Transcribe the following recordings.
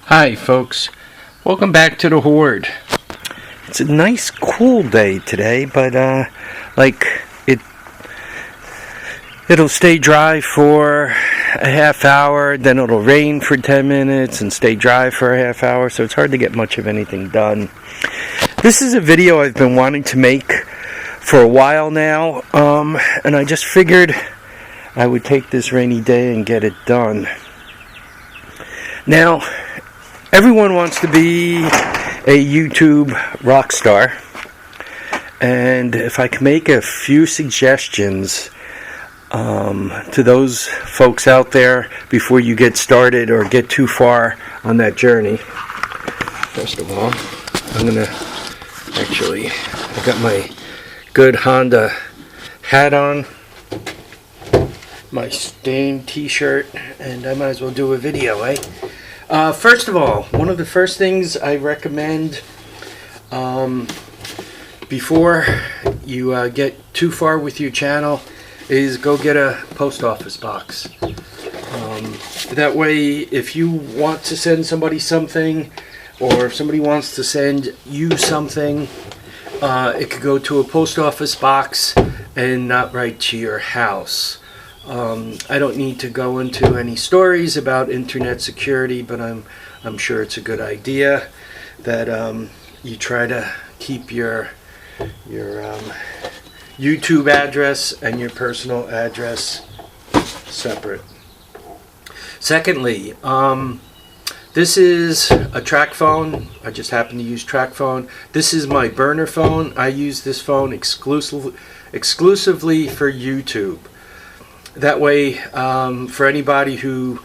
Hi folks, welcome back to the Hoard. It's a nice cool day today, but it'll stay dry for a half hour, then it'll rain for 10 minutes and stay dry for a half hour, so it's hard to get much of anything done. This is a video I've been wanting to make for a while now, and I just figured I would take this rainy day and get it done. Now, everyone wants to be a YouTube rock star, and if I can make a few suggestions to those folks out there before you get started or get too far on that journey. First of all, I got my good Honda hat on, my stained t-shirt, and I might as well do a video, First of all, one of the first things I recommend before you get too far with your channel is go get a post office box. That way, if you want to send somebody something, or if somebody wants to send you something, it could go to a post office box and not right to your house. I don't need to go into any stories about internet security, but I'm sure it's a good idea that you try to keep your YouTube address and your personal address separate. Secondly, this is a track phone. I just happen to use track phone. This is my burner phone. I use this phone exclusively for YouTube. That way, for anybody who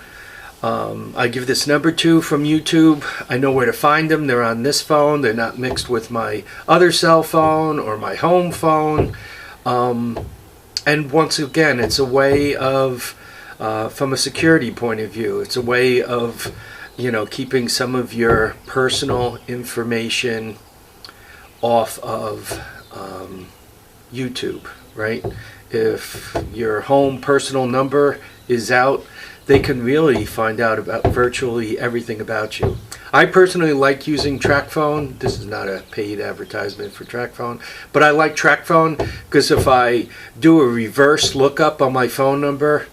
I give this number to from YouTube, I know where to find them. They're on this phone. They're not mixed with my other cell phone or my home phone. And once again, it's a way of, from a security point of view, it's a way of, keeping some of your personal information off of YouTube, right? If your home personal number is out, they can really find out about virtually everything about you. I personally like using TrackPhone. This is not a paid advertisement for TrackPhone, but I like TrackPhone because if I do a reverse lookup on my phone number,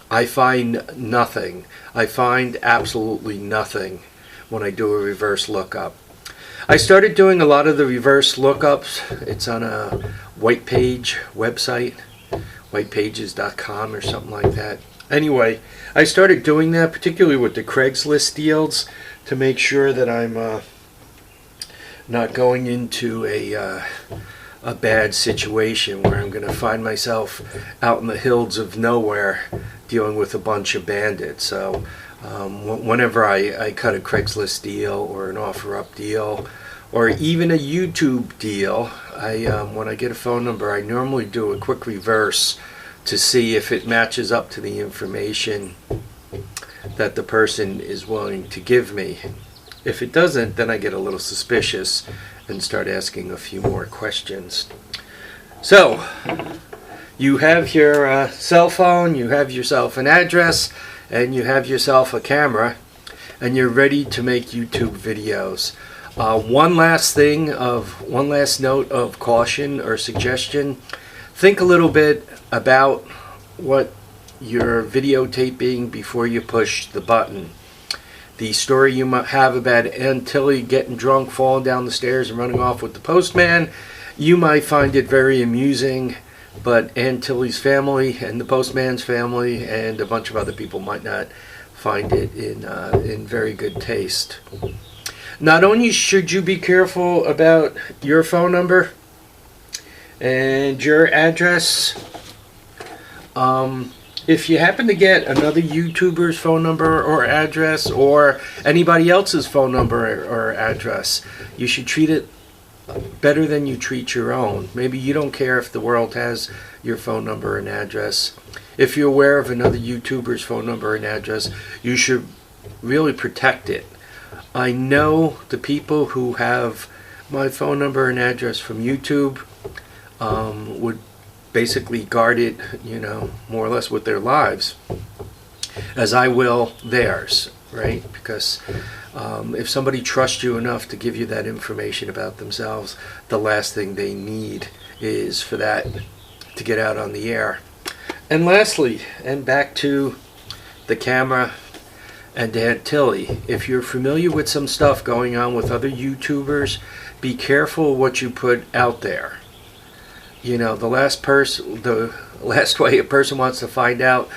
I find nothing. I find absolutely nothing when I do a reverse lookup. I started doing a lot of the reverse lookups. It's on a white page website, whitepages.com or something like that. Anyway, I started doing that, particularly with the Craigslist deals, to make sure that I'm not going into a bad situation where I'm going to find myself out in the hills of nowhere dealing with a bunch of bandits. So whenever I cut a Craigslist deal or an OfferUp deal or even a YouTube deal, when I get a phone number, I normally do a quick reverse to see if it matches up to the information that the person is willing to give me. If it doesn't, then I get a little suspicious and start asking a few more questions. So, you have your cell phone, you have yourself an address, and you have yourself a camera, and you're ready to make YouTube videos. One last note of caution or suggestion. Think a little bit about what you're videotaping before you push the button. The story you might have about Aunt Tilly getting drunk, falling down the stairs, and running off with the postman, you might find it very amusing, but Aunt Tilly's family and the postman's family and a bunch of other people might not find it in very good taste. Not only should you be careful about your phone number and your address, if you happen to get another YouTuber's phone number or address or anybody else's phone number or address, you should treat it better than you treat your own. Maybe you don't care if the world has your phone number and address. If you're aware of another YouTuber's phone number and address, you should really protect it. I know the people who have my phone number and address from YouTube would basically guard it, more or less with their lives, as I will theirs. right? Because if somebody trusts you enough to give you that information about themselves, the last thing they need is for that to get out on the air. And lastly, and back to the camera and Aunt Tilly, if you're familiar with some stuff going on with other YouTubers, be careful what you put out there. You know, the last way a person wants to find out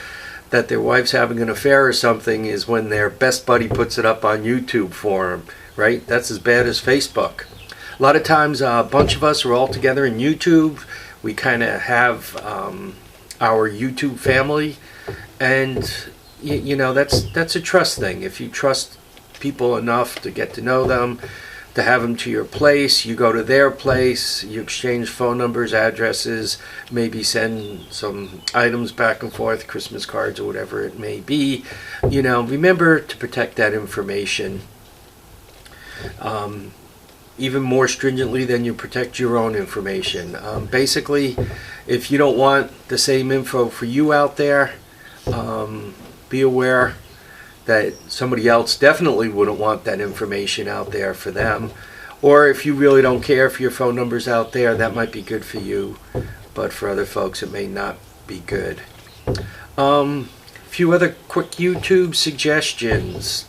that their wife's having an affair or something is when their best buddy puts it up on YouTube for them, right? That's as bad as Facebook. A lot of times a bunch of us are all together in YouTube. We kind of have our YouTube family, and you know, that's a trust thing. If you trust people enough to get to know them, to have them to your place, you go to their place, you exchange phone numbers, addresses, maybe send some items back and forth, Christmas cards or whatever it may be. You know, remember to protect that information even more stringently than you protect your own information. Basically, if you don't want the same info for you out there, be aware that somebody else definitely wouldn't want that information out there for them. Or if you really don't care if your phone number's out there, that might be good for you, but for other folks it may not be good. A few other quick YouTube suggestions.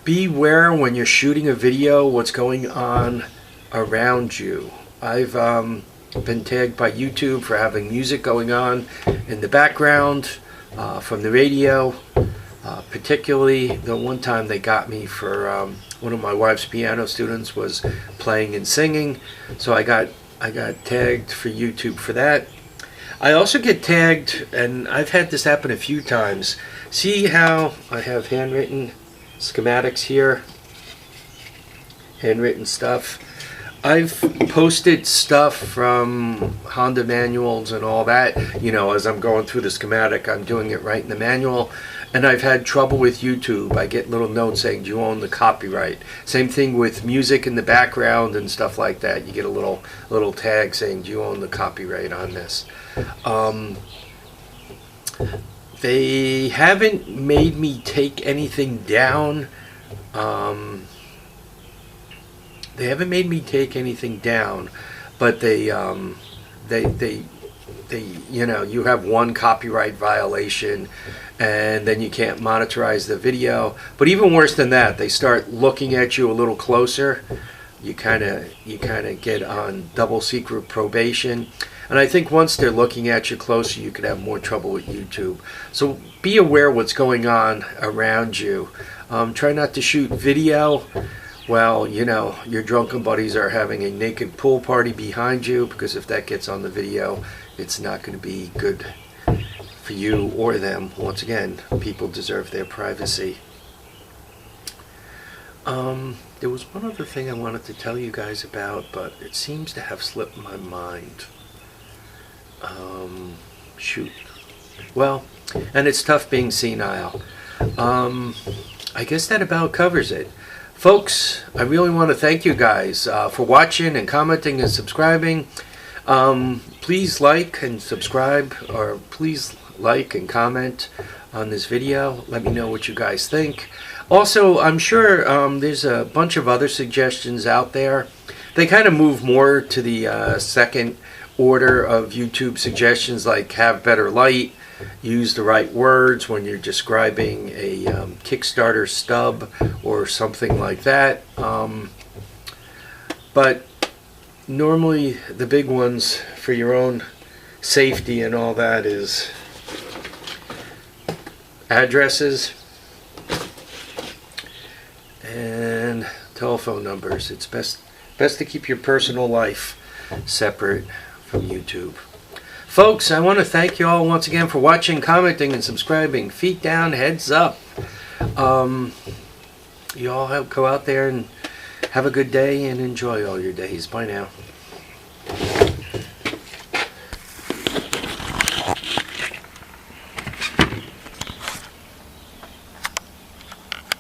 Beware when you're shooting a video what's going on around you. I've been tagged by YouTube for having music going on in the background from the radio. Particularly the one time they got me for one of my wife's piano students was playing and singing, so I got tagged for YouTube for that. I also get tagged, and I've had this happen a few times. See how I have handwritten schematics here, handwritten stuff. I've posted stuff from Honda manuals and all that. You know, as I'm going through the schematic, I'm doing it right in the manual. And I've had trouble with YouTube. I get little notes saying, do you own the copyright? Same thing with music in the background and stuff like that. You get a little tag saying, do you own the copyright on this? They haven't made me take anything down. They haven't made me take anything down, but they you know, you have one copyright violation, and then you can't monetize the video. But even worse than that, they start looking at you a little closer. You kind of get on double secret probation. And I think once they're looking at you closer, you could have more trouble with YouTube. So be aware what's going on around you. Try not to shoot video while, you know, your drunken buddies are having a naked pool party behind you, because if that gets on the video, it's not going to be good for you or them. Once again, people deserve their privacy. There was one other thing I wanted to tell you guys about, but it seems to have slipped my mind. Shoot. Well, and it's tough being senile. I guess that about covers it. Folks, I really want to thank you guys for watching and commenting and subscribing. Please like and subscribe, or please like and comment on this video. Let me know what you guys think. Also, I'm sure there's a bunch of other suggestions out there. They kind of move more to the second order of YouTube suggestions, like have better light, use the right words when you're describing a Kickstarter stub or something like that. But normally the big ones for your own safety and all that is addresses and telephone numbers. It's best to keep your personal life separate from YouTube. Folks, I want to thank you all once again for watching, commenting, and subscribing. Feet down, heads up. You all go out there and have a good day and enjoy all your days. Bye now.